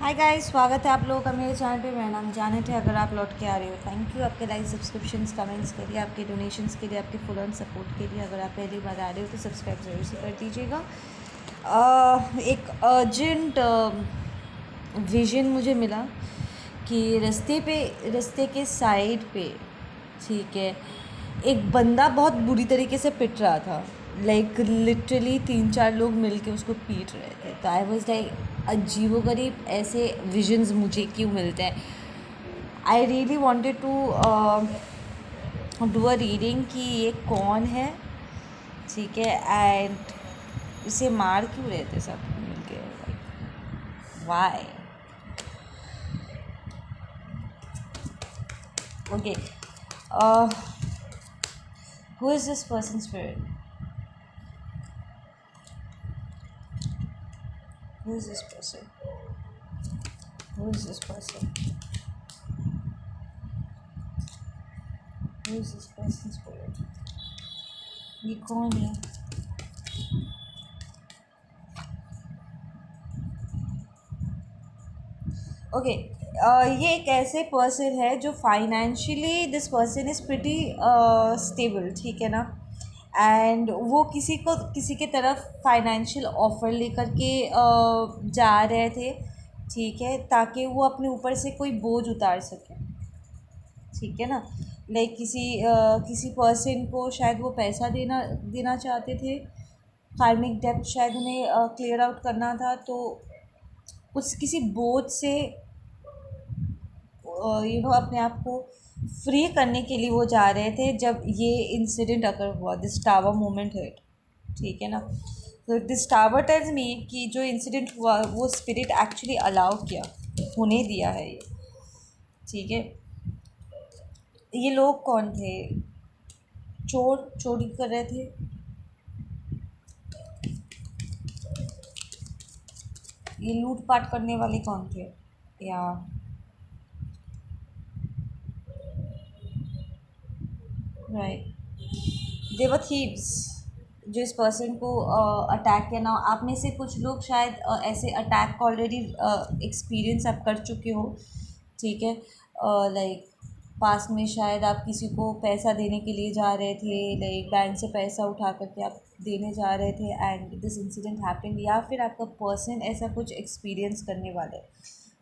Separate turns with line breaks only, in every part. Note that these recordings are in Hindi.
हाय गाइस, स्वागत है आप लोगों का मेरे चैनल पे। मेरा नाम जानत है। अगर आप लौट के आ रहे हो, थैंक यू आपके लाइक, सब्सक्रिप्शंस, कमेंट्स के लिए, आपके डोनेशंस के लिए, आपके फुल ऑन सपोर्ट के लिए। अगर आप पहली बार आ रहे हो तो सब्सक्राइब ज़रूर से कर दीजिएगा। एक अर्जेंट विजन मुझे मिला कि रास्ते के साइड पे, ठीक है, एक बंदा बहुत बुरी तरीके से पिट रहा था। लाइक लिटरली 3-4 लोग मिलके उसको पीट रहे थे। तो आई वॉज लाइक, अजीबोगरीब ऐसे विजन्स मुझे क्यों मिलते हैं। I really wanted to do a reading कि ये कौन है, ठीक है, एंड इसे मार क्यों रहे थे सब मिलके, like why. Okay, who is this person spirit? Who is this person? Who is this person? Who is this person spirit? ये कौन है? ओके, ये एक ऐसे पर्सन है जो financially this person is pretty stable, ठीक है ना। एंड वो किसी के तरफ फाइनेंशियल ऑफर लेकर के जा रहे थे, ठीक है, ताकि वो अपने ऊपर से कोई बोझ उतार सके, ठीक है ना। लाइक किसी पर्सन को शायद वो पैसा देना देना चाहते थे। कार्मिक डेब्ट शायद उन्हें क्लियर आउट करना था, तो उस किसी बोझ से अपने आप को फ्री करने के लिए वो जा रहे थे जब ये इंसिडेंट अगर हुआ, दिस टावर मोमेंट हिट, ठीक है ना। तो दिस टावर टेल्स मी कि जो इंसिडेंट हुआ वो स्पिरिट एक्चुअली अलाउ किया, होने दिया है ये, ठीक है। ये लोग कौन थे? चोरी कर रहे थे? ये लूट पाट करने वाले कौन थे? या राइट, दे वर थीव्स जो इस पर्सन को अटैक किया ना। आप में से कुछ लोग शायद ऐसे अटैक को ऑलरेडी एक्सपीरियंस आप कर चुके हो, ठीक है। लाइक पास में शायद आप किसी को पैसा देने के लिए जा रहे थे, लाइक बैंक से पैसा उठा करके आप देने जा रहे थे एंड दिस इंसिडेंट हैपेंड, या फिर आपका पर्सन ऐसा कुछ एक्सपीरियंस करने वाला है,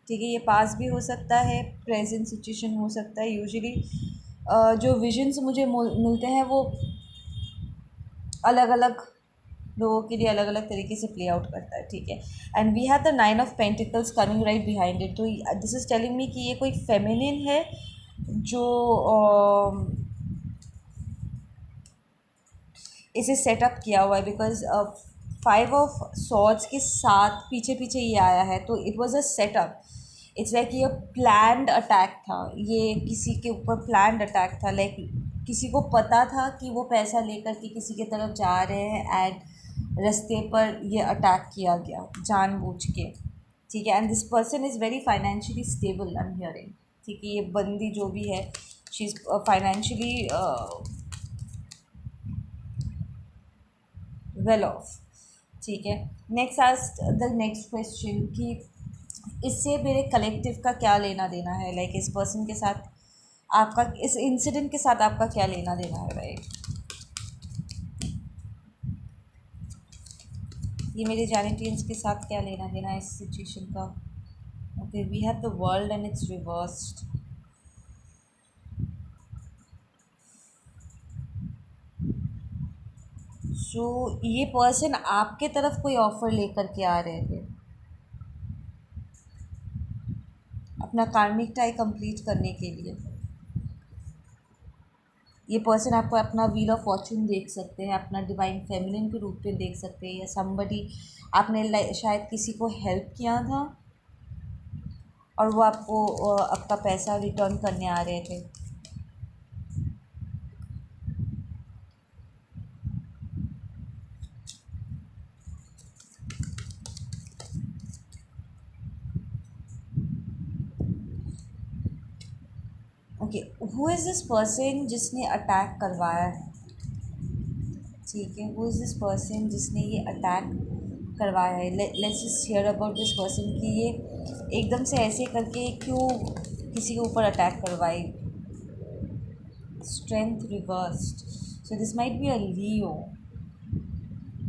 ठीक है। ये पास भी हो सकता है, प्रेजेंट सिचुएशन हो सकता है। यूजुअली जो विजन्स मुझे मिलते हैं वो अलग अलग लोगों के लिए अलग अलग तरीके से प्ले आउट करता है, ठीक है। And we have the 9 of pentacles coming right behind it. तो दिस इज टेलिंग मी कि ये कोई फेमिनिन है जो इसे सेटअप किया हुआ है, बिकॉज 5 ऑफ सॉर्ड्स के साथ पीछे पीछे ये आया है, तो it was a setup. It's like ये प्लान्ड अटैक था, ये किसी के ऊपर प्लान्ड अटैक था। लाइक किसी को पता था कि वो पैसा लेकर के किसी की तरफ जा रहे हैं एंड रास्ते पर ये अटैक किया गया जानबूझ के, ठीक है। And this person is very financially stable, I am hearing, ठीक है। ये बंदी जो भी है, she is financially well of, ठीक है। Next ask the next question कि इससे मेरे कलेक्टिव का क्या लेना देना है। लाइक इस पर्सन के साथ आपका, इस इंसिडेंट के साथ आपका क्या लेना देना है, राइट। ये मेरे जैनिटियंस के साथ क्या लेना देना है इस सिचुएशन का। Okay, we have the world and it's reversed. So ये पर्सन आपके तरफ कोई ऑफ़र लेकर के आ रहे थे अपना कार्मिक टाई कंप्लीट करने के लिए। ये पर्सन आपको अपना व्हील ऑफ फॉर्चून देख सकते हैं, अपना डिवाइन फेमिनिन के रूप में देख सकते हैं, या समबडी आपने शायद किसी को हेल्प किया था और वो आपको आपका पैसा रिटर्न करने आ रहे थे। Okay, who is this person जिसने अटैक करवाया है, ठीक है। हु इज़ दिस पर्सन जिसने ये अटैक करवाया है। Let's just here about this person कि ये एकदम से ऐसे करके क्यों किसी के ऊपर अटैक करवाई। Strength reversed, so this might be a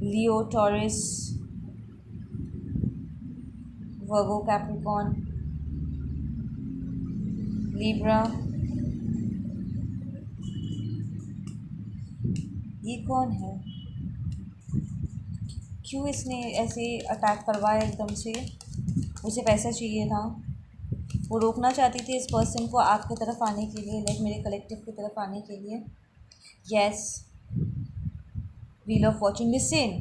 Leo, taurus, Virgo, Capricorn, Libra. ये कौन है? क्यों इसने ऐसे अटैक करवाया एकदम से? उसे पैसा चाहिए था, वो रोकना चाहती थी इस पर्सन को आपकी तरफ आने के लिए, लाइक मेरे कलेक्टिव की तरफ आने के लिए। Yes, wheel of Fortune. Listen,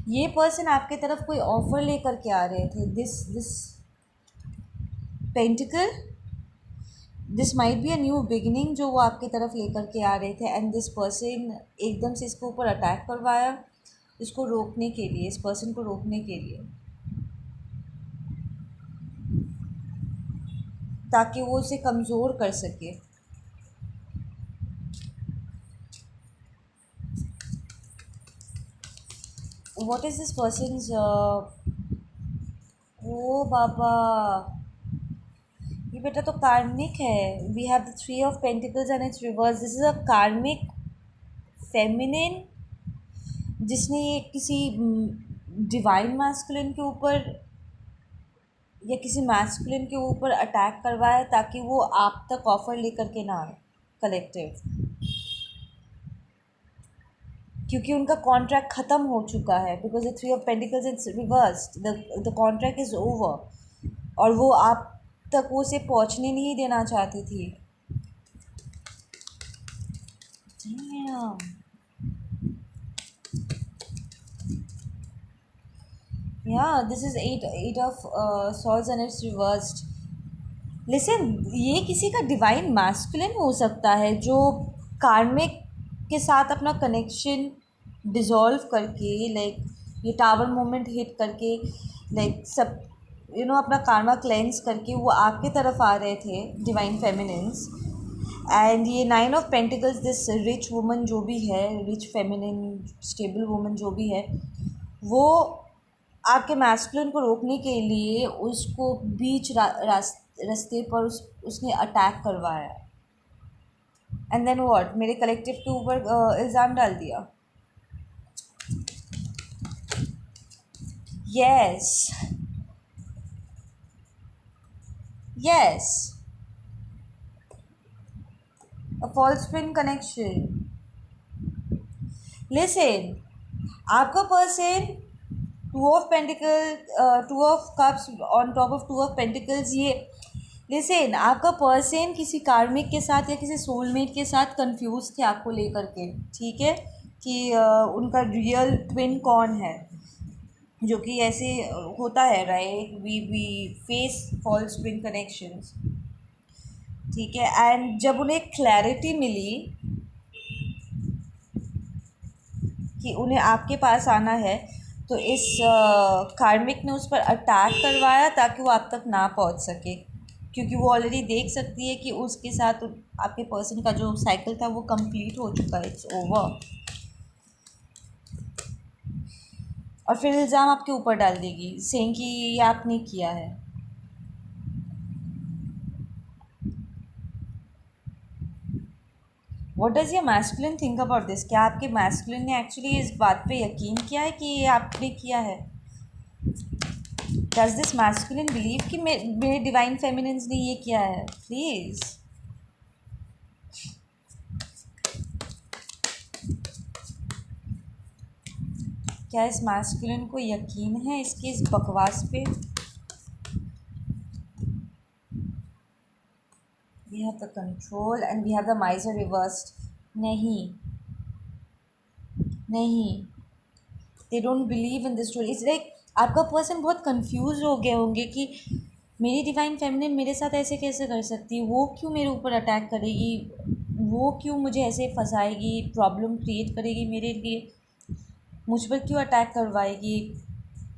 ये पर्सन आपके तरफ कोई ऑफर लेकर के आ रहे थे। This pentacle, this might be a new beginning जो वो आपकी तरफ लेकर के आ रहे थे। एंड दिस पर्सन एकदम से इसके ऊपर अटैक करवाया, इसको रोकने के लिए, इस पर्सन को रोकने के लिए, ताकि वो उसे कमज़ोर कर सके। व्हाट इज़ दिस पर्सन's ओ बाबा, ये बेटा तो कार्मिक है। We have the 3 of Pentacles and it's reversed. This is a karmic feminine जिसने ये किसी डिवाइन मैस्कुलिन के ऊपर या किसी मैस्कुलिन के ऊपर अटैक करवाया ताकि वो आप तक ऑफ़र लेकर के ना आए कलेक्टिव, क्योंकि उनका कॉन्ट्रैक्ट ख़त्म हो चुका है। Because the 3 of Pentacles it's reversed, the contract is over, और वो आप तक वो उसे पहुँचने नहीं देना चाहती थी। Damn. Yeah, this is eight of swords and it's reversed. Listen, ये किसी का डिवाइन मैस्कुलिन हो सकता है जो कार्मिक के साथ अपना कनेक्शन डिज़ोल्व करके, लाइक ये टावर मोमेंट हिट करके, लाइक सब अपना कार्मा क्लेंस करके वो आपके तरफ आ रहे थे, डिवाइन फेमिनिन्स। एंड ये 9 of Pentacles, this rich woman जो भी है, रिच फेमिनिन स्टेबल वुमन जो भी है, वो आपके मैस्कुलिन को रोकने के लिए उसको बीच रास्ते पर उसने अटैक करवाया। एंड देन व्हाट, मेरे कलेक्टिव के ऊपर इल्ज़ाम डाल दिया। Yes, yes, a false twin connection. Listen, आपका person 2 of Pentacles, 2 of Cups on top of 2 of Pentacles, ये लिसन, आपका पर्सन किसी कार्मिक के साथ या किसी सोलमेट के साथ कंफ्यूज थे आपको लेकर के, ठीक है, कि उनका रियल ट्विन कौन है, जो कि ऐसे होता है, right. We face false twin connections, ठीक है। एंड जब उन्हें क्लैरिटी मिली कि उन्हें आपके पास आना है, तो इस कार्मिक ने उस पर अटैक करवाया ताकि वो आप तक ना पहुंच सके, क्योंकि वो ऑलरेडी देख सकती है कि उसके साथ आपके पर्सन का जो साइकिल था वो कंप्लीट हो चुका है, इट्स ओवर। और फिर इल्ज़ाम आपके ऊपर डाल देगी, सेइंग कि ये आपने किया है। What does your masculine think about this? क्या आपके मैस्कुलिन ने एक्चुअली इस बात पे यकीन किया है कि ये आपने किया है? डज दिस मैस्कुलिन बिलीव कि मेरे डिवाइन फेमिनिन्स ने ये किया है? प्लीज़, क्या इस मैस्कुलिन को यकीन है इसकी इस बकवास पे? We have the control and we have the miser reversed. नहीं, नहीं, they don't believe in this story. It's like आपका पर्सन बहुत कंफ्यूज हो गए होंगे कि मेरी डिवाइन फेमिनिन मेरे साथ ऐसे कैसे कर सकती है, वो क्यों मेरे ऊपर अटैक करेगी, वो क्यों मुझे ऐसे फंसाएगी, प्रॉब्लम क्रिएट करेगी मेरे लिए, मुझ पर क्यों अटैक करवाएगी।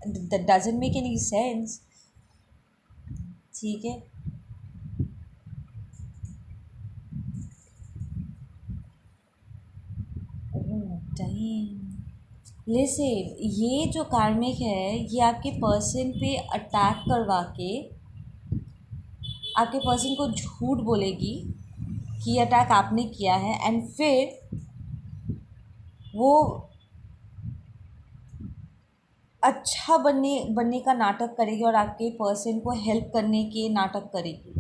That doesn't make any sense, ठीक है। ओह डैम, लिसन, ये जो कार्मिक है ये आपके पर्सन पे अटैक करवा के आपके पर्सन को झूठ बोलेगी कि ये अटैक आपने किया है, एंड फिर वो अच्छा बनने का नाटक करेगी और आपके पर्सन को हेल्प करने के नाटक करेगी,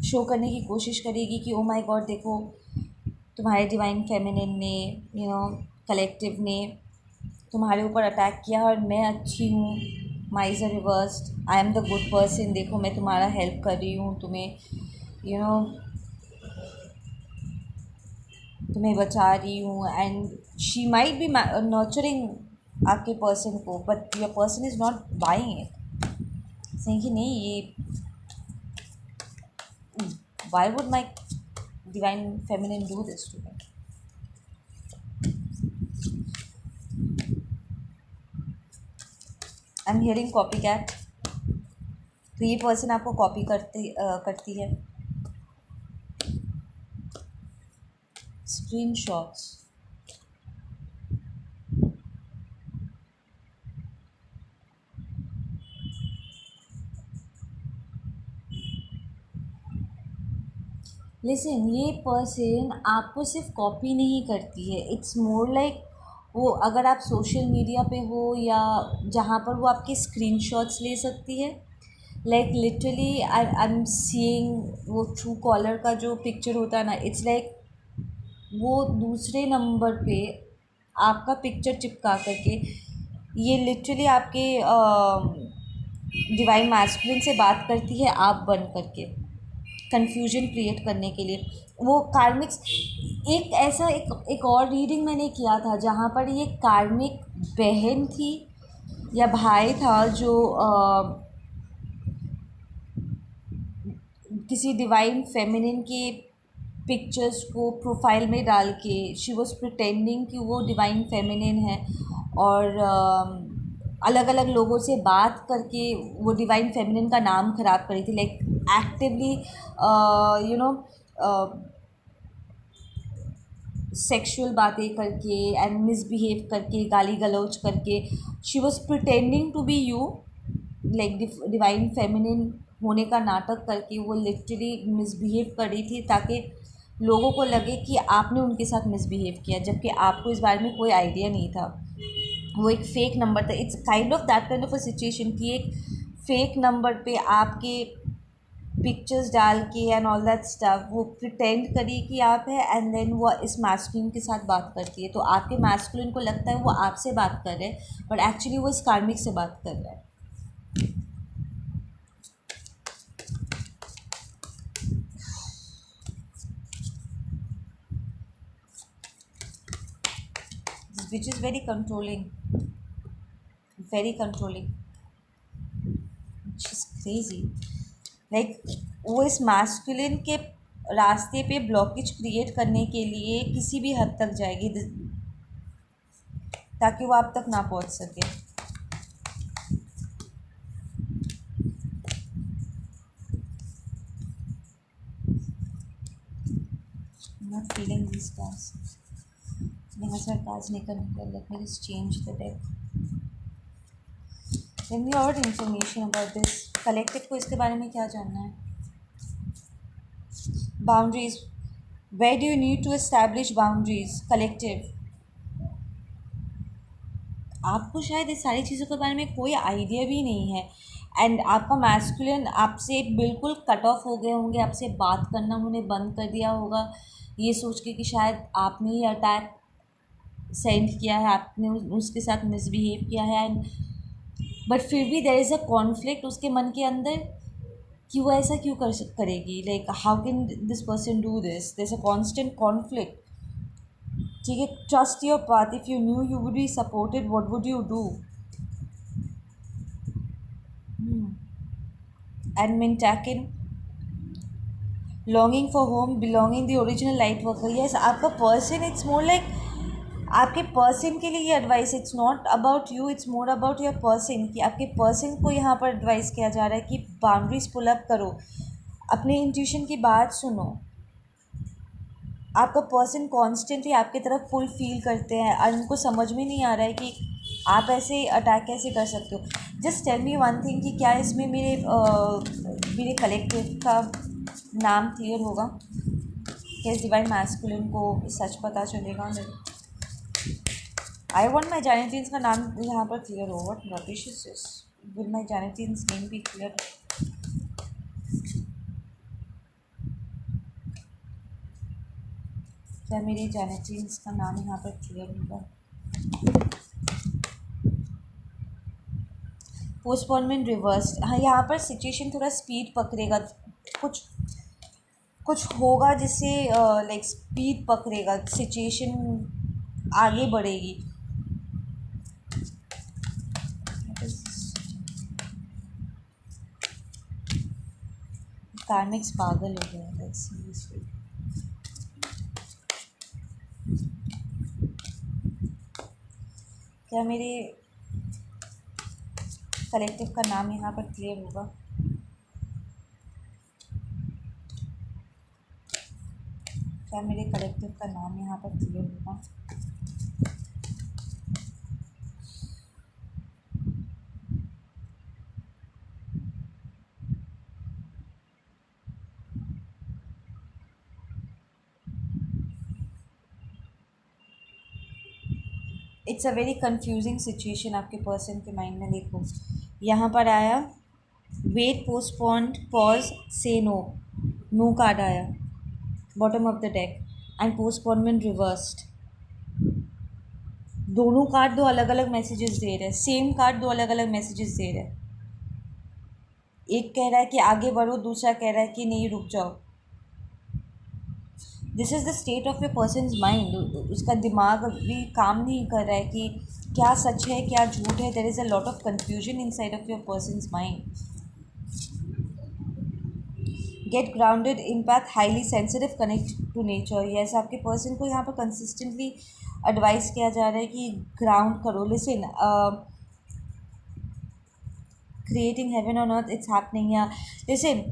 शो करने की कोशिश करेगी कि ओ माय गॉड देखो तुम्हारे डिवाइन फेमिनिन ने, कलेक्टिव ने तुम्हारे ऊपर अटैक किया और मैं अच्छी हूँ, my is a reversed, I am the good person, देखो मैं तुम्हारा हेल्प कर रही हूँ, यू नो तुम्हें बचा रही हूँ, and she might be nurturing आपके पर्सन को, but your person is not buying it, सही कि नहीं ये why would my divine feminine do this to me. I am hearing copy cat, तो ये पर्सन आपको कॉपी करती है। स्क्रीन शॉट्स, लिसन, ये पर्सन आपको सिर्फ कॉपी नहीं करती है, इट्स मोर लाइक वो अगर आप सोशल मीडिया पे हो या जहाँ पर वो आपके स्क्रीनशॉट्स ले सकती है, like literally I am seeing वो ट्रू कॉलर का जो पिक्चर होता है ना, इट्स लाइक वो दूसरे नंबर पे आपका पिक्चर चिपका करके ये लिटरली आपके डिवाइन मैस्कुलिन से बात करती है आप बन करके, कन्फ्यूजन क्रिएट करने के लिए। वो कार्मिक्स, एक और रीडिंग मैंने किया था जहाँ पर ये कार्मिक बहन थी या भाई था जो किसी डिवाइन फेमिनिन के पिक्चर्स को प्रोफाइल में डाल के शी वॉज प्रिटेंडिंग कि वो डिवाइन फेमिनिन है, और अलग अलग लोगों से बात करके वो डिवाइन फेमिनिन का नाम ख़राब करी थी, like actively you know sexual बातें करके एंड मिसबिहेव करके, गाली गलौज करके, she was pretending to be you, like divine feminine होने का नाटक करके वो लिटरली मिसबिहेव कर रही थी ताकि लोगों को लगे कि आपने उनके साथ मिसबिहेव किया, जबकि आपको इस बारे में कोई आइडिया नहीं था। वो एक फ़ेक नंबर था, it's kind of that kind of a situation कि एक फ़ेक नंबर पे आपके पिक्चर्स डाल के एंड ऑल दैट स्टफ वो प्रिटेंड करी कि आप है, एंड देन वो इस मैस्कुलिन के साथ बात करती है, तो आपके मैस्कुलिन को लगता है वो आपसे बात कर रहे हैं, बट एक्चुअली वो इस कार्मिक से बात कर रहा है। Which is very controlling, very controlling, which is crazy, like वो इस मैस्कुलिन के रास्ते पे ब्लॉकेज क्रिएट करने के लिए किसी भी हद तक जाएगी ताकि वो आप तक ना पहुंच सके। नॉट फीलिंग दिस कार्ड्स, यहाँ से कार्ड्स निकल निकल, let me just change the deck. Then we और इन्फॉर्मेशन अबाउट दिस कलेक्टिव को, इसके बारे में क्या जानना है। Boundaries, where do you need to establish boundaries collective, आपको शायद इस सारी चीज़ों के बारे में कोई आइडिया भी नहीं है, एंड आपका मैस्कुलिन आपसे बिल्कुल कट ऑफ हो गए होंगे, आपसे बात करना उन्होंने बंद कर दिया होगा ये सोच के कि शायद आपने ही अटैक सेंड किया है, आपने उसके साथ मिसबिहेव किया है, एंड बट फिर भी देयर इज़ अ कॉन्फ्लिक्ट उसके मन के अंदर कि वो ऐसा क्यों करेगी, like how can this person do this, there is a constant conflict. ठीक है, trust your path, if you knew you would be supported what would you do, and maintaining longing for home, belonging the original light worker. Yes, आपका पर्सन, इट्स मोर लाइक आपके पर्सन के लिए ये advice, it's not about you, it's more about your person, कि आपके पर्सन को यहाँ पर एडवाइस किया जा रहा है कि बाउंड्रीज पुल अप करो, अपने इंट्यूशन की बात सुनो, आपका पर्सन कॉन्स्टेंटली आपकी तरफ पुल फील करते हैं और उनको समझ में नहीं आ रहा है कि आप ऐसे अटैक कैसे कर सकते हो। Just tell me one thing कि क्या इसमें मेरे कलेक्टिव का नाम क्लियर होगा? क्या इस डिवाइन मैस्कुलिन को सच पता चलेगा? आई वॉन्ट माई जैनेटियंस का नाम यहाँ पर क्लियर हो। What rubbish is this? Will my जैनेटियंस नेम बी क्लियर? क्या मेरे जैनेटियंस का नाम यहाँ पर क्लियर होगा? Postponement reverse. हाँ, यहाँ पर सिचुएशन थोड़ा स्पीड पकड़ेगा। कुछ कुछ होगा जिससे लाइक स्पीड पकड़ेगा, सिचुएशन आगे बढ़ेगी। कार्मिक्स पागल हो गया लाइक सीरियसली। क्या मेरे कलेक्टिव का नाम यहाँ पर क्लियर होगा? क्या मेरे कलेक्टिव का नाम यहाँ पर क्लियर होगा? It's a very confusing situation आपके पर्सन के माइंड में। देखो यहाँ पर आया वेट, पोस्टपोन्ड, पॉज, से नो। नो कार्ड आया bottom of the deck and postponement reversed. दोनों कार्ड दो अलग अलग मैसेजेस दे रहे हैं। सेम कार्ड दो अलग अलग मैसेजेस दे रहे हैं। एक कह रहा है कि आगे बढ़ो, दूसरा कह रहा है कि नहीं रुक जाओ। This is the state of your person's mind. उसका दिमाग अभी काम नहीं कर रहा है कि क्या सच है क्या झूठ है। There is a lot of confusion inside of your person's mind. Get grounded in path, highly sensitive, connect to nature. Yes, आपके पर्सन को यहाँ पर कंसिस्टेंटली एडवाइस किया जा रहा है कि ग्राउंड करो। Listen, creating heaven on earth, it's happening. या लिसन,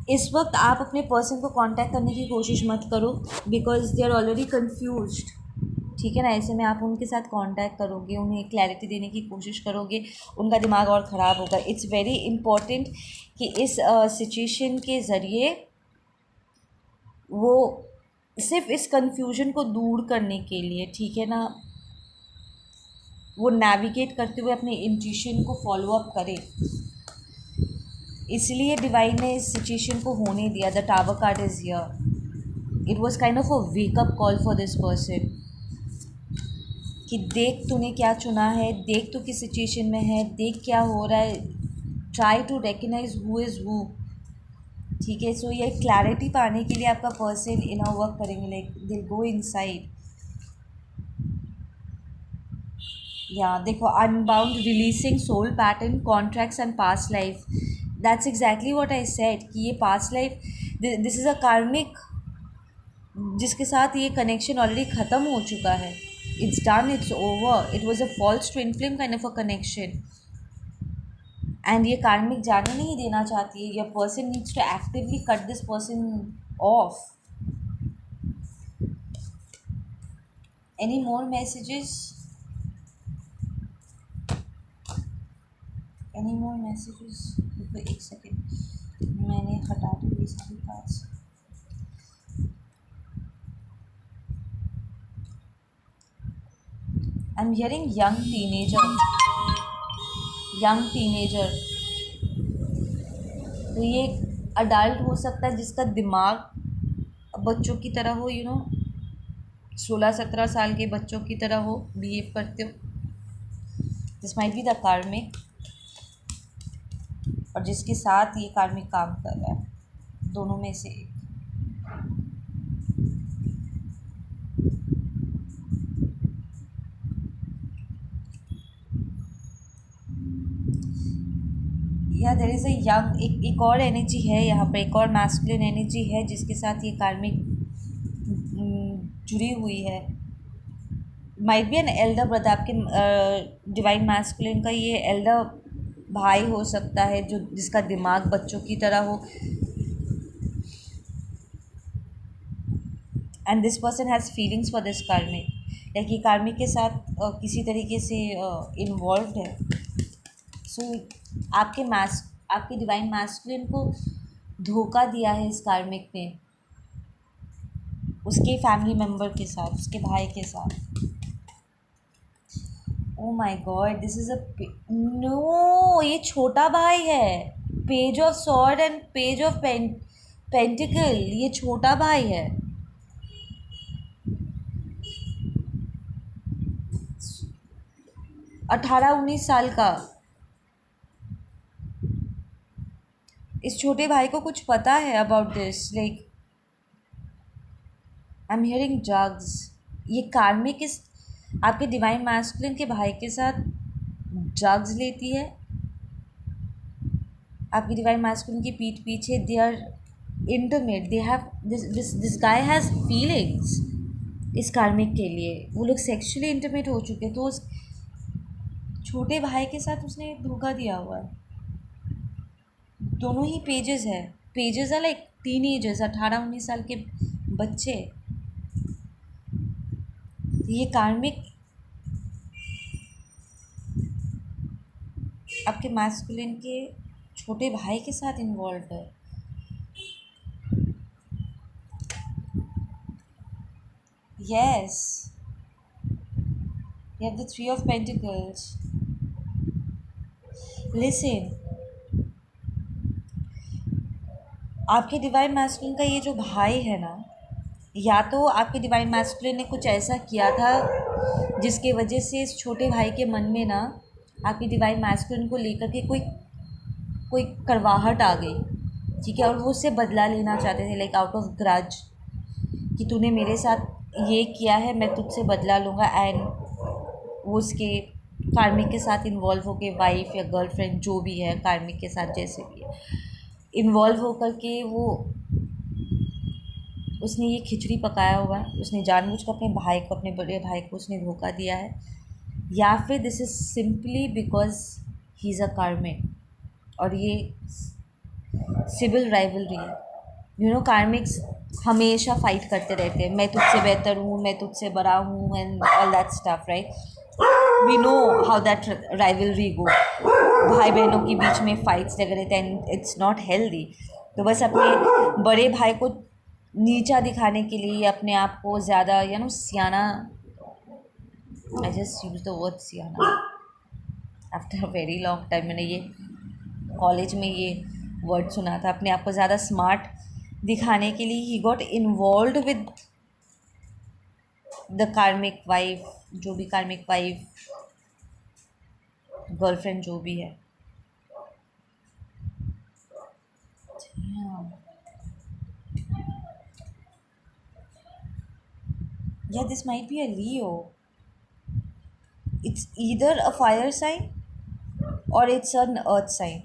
इस वक्त आप अपने पर्सन को कांटेक्ट करने की कोशिश मत करो because they are already confused. ठीक है ना? ऐसे में आप उनके साथ कांटेक्ट करोगे, उन्हें क्लैरिटी देने की कोशिश करोगे, उनका दिमाग और ख़राब होगा। इट्स वेरी इम्पॉर्टेंट कि इस सिचुएशन के ज़रिए वो सिर्फ इस कन्फ्यूजन को दूर करने के लिए, ठीक है ना, वो नेविगेट करते हुए अपने इंट्यूशन को फॉलो अप करे। इसलिए डिवाइन ने इस सिचुएशन को होने दिया। The tower card is here. It was kind of a wake up call for this person कि देख तूने क्या चुना है, देख तू किस सिचुएशन में है, देख क्या हो रहा है। Try to recognise who is who. ठीक है? सो ये क्लैरिटी पाने के लिए आपका पर्सन इनर वर्क करेंगे, लाइक दिल गो इनसाइड। या देखो, unbound, releasing soul pattern, contracts and past life. That's exactly what I said कि ये past life, this is a karmic जिसके साथ ये कनेक्शन ऑलरेडी ख़त्म हो चुका है। It's done, it's over. It was a false twin flame kind of a connection and ये कार्मिक जाने नहीं देना चाहती है। Your person needs to actively cut this person off. Any more messages? Any more messages? रुको एक सेकेंड, मैंने हटा दी ये सारी cards. I am hearing young teenager. Young teenager, तो ये अडल्ट हो सकता है जिसका दिमाग बच्चों की तरह हो, 16-17 साल के बच्चों की तरह हो, बिहेव करते हो। दिस माइट बी द कार्मिक, और जिसके साथ ये कार्मिक काम कर रहा है। दोनों में से एक। या देयर इज़ अ यंग, एक और एनर्जी है यहाँ पर, एक और मैस्कुलिन एनर्जी है जिसके साथ ये कार्मिक जुड़ी हुई है। Might be an elder brother. आपके डिवाइन मैस्कुलिन का ये एल्डर भाई हो सकता है जो जिसका दिमाग बच्चों की तरह हो। And this person has feelings for this कार्मिक, लाइक ये कार्मिक के साथ किसी तरीके से इन्वॉल्व है. सो आपके डिवाइन मैस्कुलिन को धोखा दिया है इस कार्मिक ने उसके फैमिली मेम्बर के साथ, उसके भाई के साथ. ओ माई गॉड, दिस इज़ नो, ये छोटा भाई है. Page of sword and page of pentacle, ये छोटा भाई है. 18-19 साल का. इस छोटे भाई को कुछ पता है about this, like I am hearing drugs. ये कार्मिक इस आपके डिवाइन मैस्कुलिन के भाई के साथ ड्रग्स लेती है. आपकी डिवाइन मैस्कुलिन की पीठ पीछे they are intimate, they have this guy has feelings इस कार्मिक के लिए. वो लोग सेक्सुअली इंटरमेट हो चुके, तो उस छोटे भाई के साथ उसने धोखा दिया हुआ है. दोनों ही पेजेस है लाइक टीनेजर्स, 18-19 साल के बच्चे. ये कार्मिक आपके मैस्कुलिन के छोटे भाई के साथ इन्वॉल्व है. Yes, you have the Three of Pentacles. Listen, आपके डिवाइन मैस्कुलिन का ये जो भाई है ना, या तो आपके डिवाइन मैस्कुलिन ने कुछ ऐसा किया था जिसके वजह से इस छोटे भाई के मन में ना आपकी डिवाइन मैस्कुलिन को लेकर के कोई कोई करवाहट आ गई. ठीक है, और वो उससे बदला लेना चाहते थे, लाइक आउट ऑफ ग्रज, कि तूने मेरे साथ ये किया है, मैं तुझसे बदला लूँगा. एंड वो उसके कार्मिक के साथ इन्वॉल्व होके, वाइफ या गर्लफ्रेंड जो भी है कार्मिक के साथ जैसे भी है, इन्वॉल्व होकर के वो उसने ये खिचड़ी पकाया हुआ है. उसने जानबूझकर अपने भाई को, अपने बड़े भाई को उसने धोखा दिया है, या फिर this is simply because he is a कार्मिक. और ये सिविल राइवलरी है. यू नो, कार्मिक्स हमेशा फाइट करते रहते हैं, मैं तुझसे बेहतर हूँ, मैं तुझसे बड़ा हूँ, and all that stuff, right. We know how that rivalry go. भाई बहनों के बीच में फाइट्स लगे रहते हैं एंड इट्स नॉट हेल्दी. तो बस अपने बड़े भाई को नीचा दिखाने के लिए, अपने आप को ज़्यादा सियाना, I just use the word सियाना after a very long time. मैंने ये कॉलेज में ये वर्ड सुना था. अपने आप को ज़्यादा स्मार्ट दिखाने के लिए he got involve with the कार्मिक वाइफ, जो भी कार्मिक वाइफ, गर्लफ्रेंड जो भी है. Yeah, this might be a Leo. It's either a fire sign or it's an earth sign.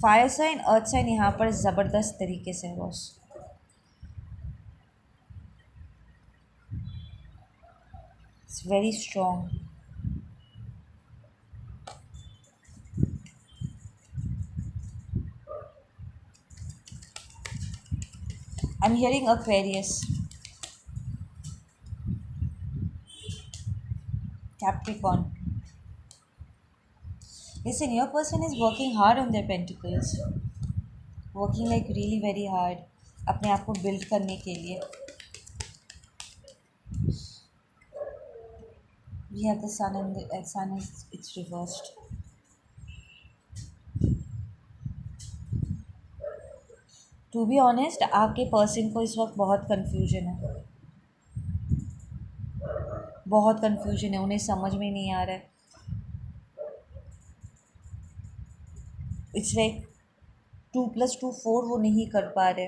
Fire sign, earth sign यहाँ पर ज़बरदस्त तरीके से है boss. It's very strong. I am hearing Aquarius, Capricorn. Listen, your person is working hard on their pentacles, working like really very hard अपने आप को बिल्ड करने के लिए. We have the sun and the sun is it's reversed. To be honest, आपके पर्सन को इस वक्त बहुत कन्फ्यूजन है, बहुत कन्फ्यूजन है. उन्हें समझ में नहीं आ रहा है. इट्स लाइक 2+2 4 वो नहीं कर पा रहे.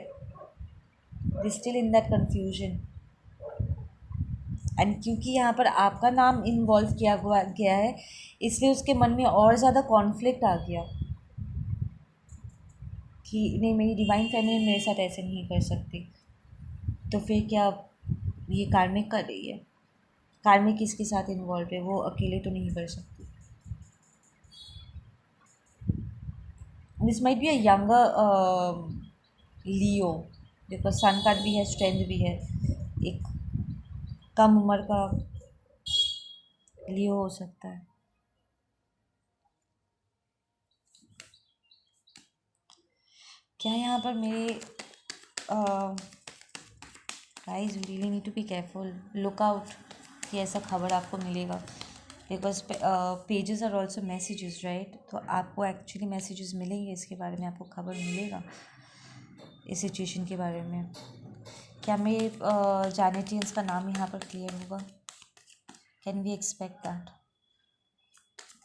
They still in that confusion. And क्योंकि यहाँ पर आपका नाम इन्वॉल्व किया गया है, इसलिए उसके मन में और ज़्यादा कॉन्फ्लिक्ट आ गया कि नहीं, मेरी डिवाइन फैमिली मेरे साथ ऐसे नहीं कर सकती. तो फिर क्या ये कार्मिक कर रही है? कार्मिक किसके साथ इन्वॉल्व है? वो अकेले तो नहीं कर सकती. This might be a younger Leo because sun card भी है, स्ट्रेंथ भी है। एक कम उम्र का लियो हो सकता है। क्या यहाँ पर मेरे guys really need to be careful, look out कि ऐसा खबर आपको मिलेगा, because pages are also messages right. तो आपको एक्चुअली मैसेजेस मिलेंगे, इसके बारे में आपको खबर मिलेगा, इस सिचुएशन के बारे में। क्या मेरे जैनेटियंस का नाम यहाँ पर क्लियर होगा? Can we expect that?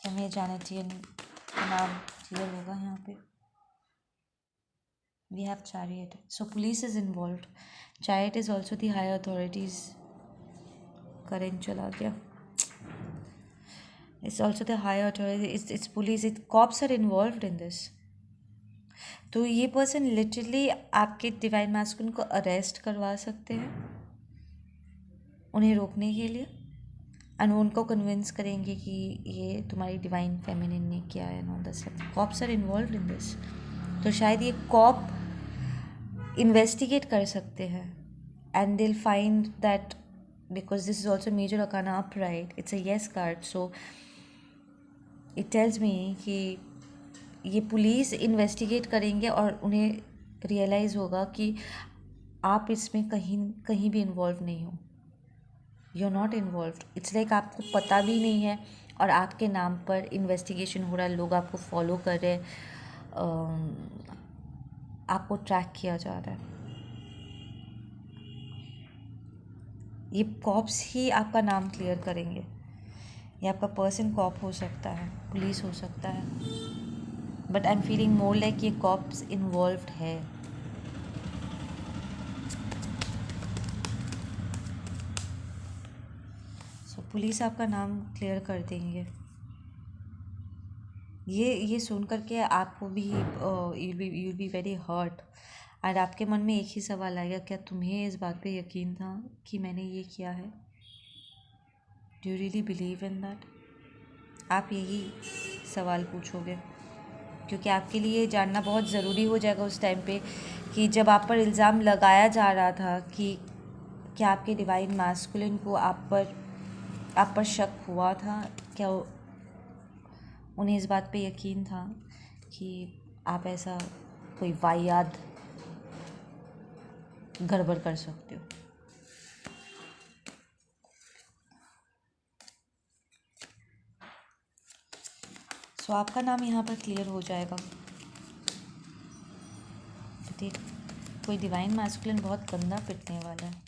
क्या मेरे जैनेटियन का नाम क्लियर होगा यहाँ पे? We have chariot, so police is involved. Chariot is also the higher authorities. Current चला गया. It's also the higher authorities. It's police. Cops are involved in this. तो ये पर्सन लिटरली आपके डिवाइन मैस्कुलिन को अरेस्ट करवा सकते हैं उन्हें रोकने के लिए, एंड वो उनको कन्विंस करेंगे कि ये तुम्हारी डिवाइन फेमिनिन ने किया है, know this. Cops are involve in this. तो शायद ये कॉप इन्वेस्टिगेट कर सकते हैं, and they'll find that because this is also major arcana upright, it's a yes card, so it tells me कि ये पुलिस इन्वेस्टिगेट करेंगे और उन्हें रियलाइज़ होगा कि आप इसमें कहीं भी इन्वॉल्व नहीं हो, you are not involve. It's like आपको पता भी नहीं है और आपके नाम पर इन्वेस्टिगेशन हो रहा है, लोग आपको फॉलो कर रहे हैं, आपको ट्रैक किया जा रहा है। ये कॉप्स ही आपका नाम क्लियर करेंगे। ये आपका पर्सन कॉप हो सकता है, पुलिस हो सकता है, but I am feeling more like ये कॉप्स इन्वॉल्व्ड है। सो पुलिस आपका नाम क्लियर कर देंगे। ये सुन करके आपको भी you'll be very hurt, और आपके मन में एक ही सवाल आएगा, क्या तुम्हें इस बात पे यकीन था कि मैंने ये किया है? Do you really believe in that? आप यही सवाल पूछोगे, क्योंकि आपके लिए जानना बहुत ज़रूरी हो जाएगा उस टाइम पे कि जब आप पर इल्ज़ाम लगाया जा रहा था कि क्या आपके डिवाइन मैस्कुलिन को आप पर शक हुआ था, क्या उन्हें इस बात पे यकीन था कि आप ऐसा कोई वाहियात गड़बड़ कर सकते हो? सो आपका नाम यहाँ पर क्लियर हो जाएगा। देख, कोई डिवाइन मैस्कुलिन बहुत गंदा पिटने वाला है।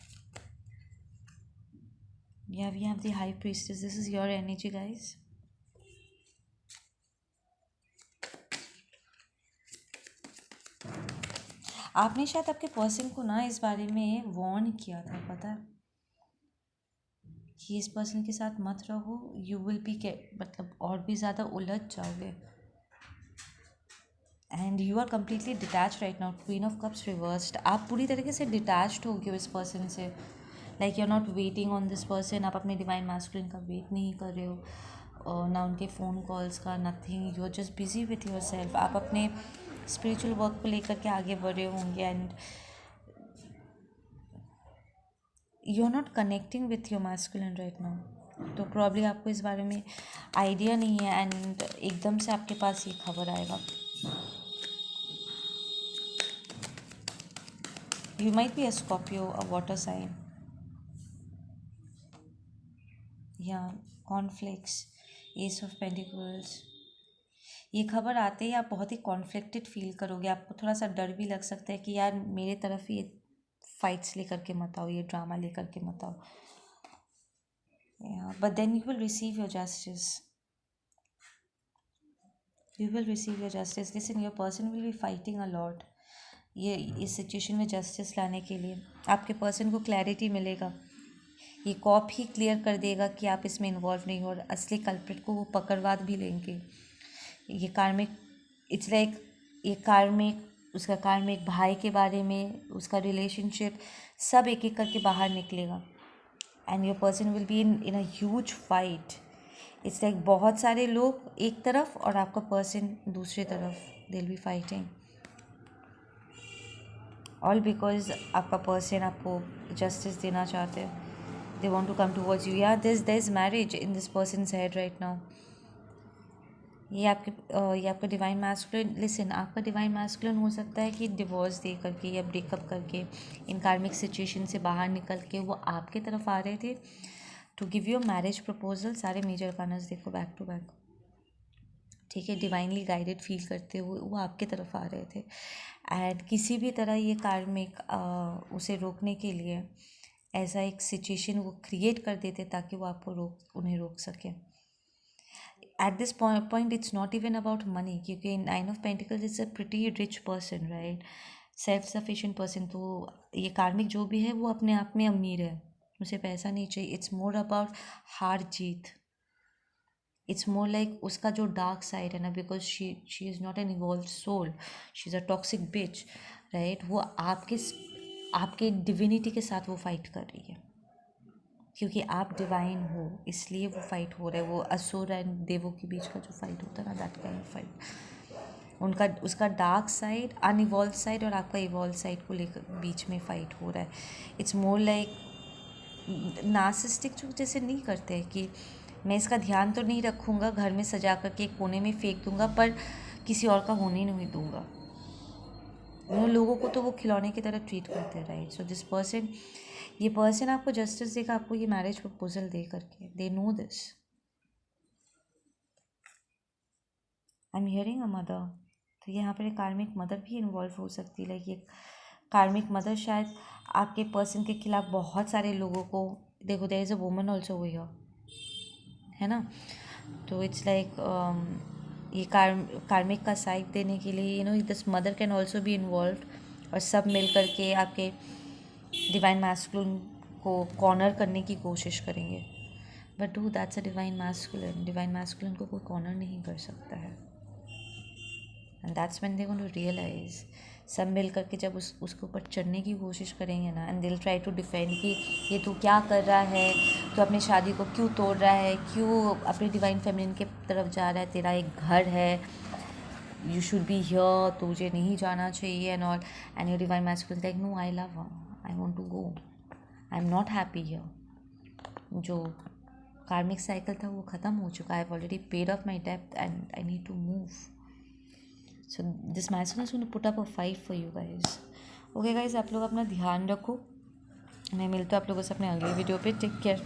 Yeah, we have the high priestess. This is your energy, guys. आपने शायद आपके पर्सन को ना इस बारे में वार्न किया था, पता है कि इस पर्सन के साथ मत रहो, यू विल बी मतलब और भी ज़्यादा उलझ जाओगे। And you are completely detach right now. Queen of cups reversed, आप पूरी तरीके से डिटैच्ड हो गए इस पर्सन से। Like you are not waiting on this person, आप अपने डिवाइन मैस्कुलिन का वेट नहीं कर रहे हो, ना उनके फ़ोन कॉल्स का, nothing. You are just busy with yourself. आप अपने स्पिरिचुअल वर्क को लेकर के आगे बढ़ रहे होंगे, and you are not connecting with your masculine right now. तो प्रॉब्ली आपको इस बारे में आइडिया नहीं है, एंड एकदम से आपके पास ये खबर आएगा। You might be a Scorpio, a water sign. Yeah, conflicts, Ace of Pentacles. ये खबर आते ही आप बहुत ही कॉन्फ्लिक्टेड फील करोगे। आपको थोड़ा सा डर भी लग सकता है कि यार मेरे तरफ ये फाइट्स लेकर के मत आओ, ये ड्रामा लेकर के मत आओ। But then you will receive your justice. You will receive your justice. Listen, your person will be fighting a lot ये इस सिचुएशन में जस्टिस लाने के लिए। आपके पर्सन को क्लैरिटी मिलेगा, ये कॉप ही क्लियर कर देगा कि आप इसमें इन्वॉल्व नहीं हो, और असली कल्प्रिट को वो पकड़वा भी लेंगे। ये कार्मिक, इट्स लाइक ये कार्मिक, उसका कार्मिक भाई के बारे में, उसका रिलेशनशिप सब एक एक करके बाहर निकलेगा, and your person will be in a huge fight. It's like बहुत सारे लोग एक तरफ और आपका पर्सन दूसरी तरफ, they will be fighting. All because आपका पर्सन आपको जस्टिस देना चाहते हैं. They want to come towards you. या there is marriage in this person's head right now. ये आपका डिवाइन मैस्कुलिन. लिसन, आपका डिवाइन मैस्कुलिन हो सकता है कि डिवोर्स दे करके या ब्रेकअप करके इन कार्मिक सिचुएशन से बाहर निकल के वो आपके तरफ आ रहे थे to give you marriage proposal. सारे मेजर कानस देखो बैक टू बैक. ठीक है, डिवाइनली गाइडेड फील करते हुए वो आपके तरफ आ रहे थे. एंड किसी भी तरह ये कार्मिक उसे रोकने के लिए ऐसा एक सिचुएशन वो क्रिएट कर देते ताकि वो आपको उन्हें रोक सके. At this point it's not even about money, क्योंकि 9 of pentacles is a pretty rich person, right, self sufficient person. तो ये कार्मिक जो भी है वो अपने आप में अमीर है, उसे पैसा नहीं चाहिए. इट्स मोर अबाउट हार जीत. इट्स मोर लाइक उसका जो डार्क साइड है ना, because she is not an evolve soul, she is a toxic bitch, right. वो आपके डिविनिटी के साथ वो फाइट कर रही है, क्योंकि आप डिवाइन हो इसलिए वो फाइट हो रहा है. वो असुर एंड देवों के बीच का जो फाइट होता है ना, दैट काइंड ऑफ फाइट. उसका डार्क साइड, अनइवॉल्व साइड और आपका इवॉल्व साइड को लेकर बीच में फाइट हो रहा है. इट्स मोर लाइक नार्सिस्टिक जो जैसे नहीं करते हैं कि मैं इसका ध्यान तो नहीं रखूँगा, घर में सजा करके एक कोने में फेंक दूँगा, पर किसी और का होने नहीं दूँगा. उन लोगों को तो वो खिलौने की तरह ट्रीट करते हैं, राइट. सो दिस पर्सन, ये पर्सन आपको जस्टिस देगा, आपको ये मैरिज प्रपोजल दे करके. They know this. I am hearing a mother. तो यहाँ पर एक कार्मिक मदर भी इन्वॉल्व हो सकती है. लाइक ये कार्मिक मदर शायद आपके पर्सन के खिलाफ बहुत सारे लोगों को, देखो there is a woman also हुई है ना. तो इट्स लाइक ये कार्मिक का साइड देने के लिए this mother can also be involve, और सब मिल करके आपके डिवाइन मैस्कुलिन को कॉर्नर करने की कोशिश करेंगे. But do that's a divine masculine. Divine masculine को कोई कॉर्नर नहीं कर सकता है. And that's when they going to realise. सब मिल करके जब उसके ऊपर चढ़ने की कोशिश करेंगे ना, एंड दिल ट्राई टू डिफेंड कि ये तू क्या कर रहा है, तो अपनी शादी को क्यों तोड़ रहा है, क्यों अपनी डिवाइन फेमिनिन के तरफ जा रहा है, तेरा एक घर है, यू शुड बी हियर, तुझे नहीं जाना चाहिए and all. And your divine masculine like no, I love her, I want to go, I am not happy here. जो कार्मिक साइकिल था वो ख़त्म हो चुका है. I have already paid off my डेब्ट and I need to move. So this masculine is going to put up a fight for you guys. Okay guys, आप लोग अपना ध्यान रखो. मैं मिलता हूँ आप लोगों से अपने अगले वीडियो पे. Take care.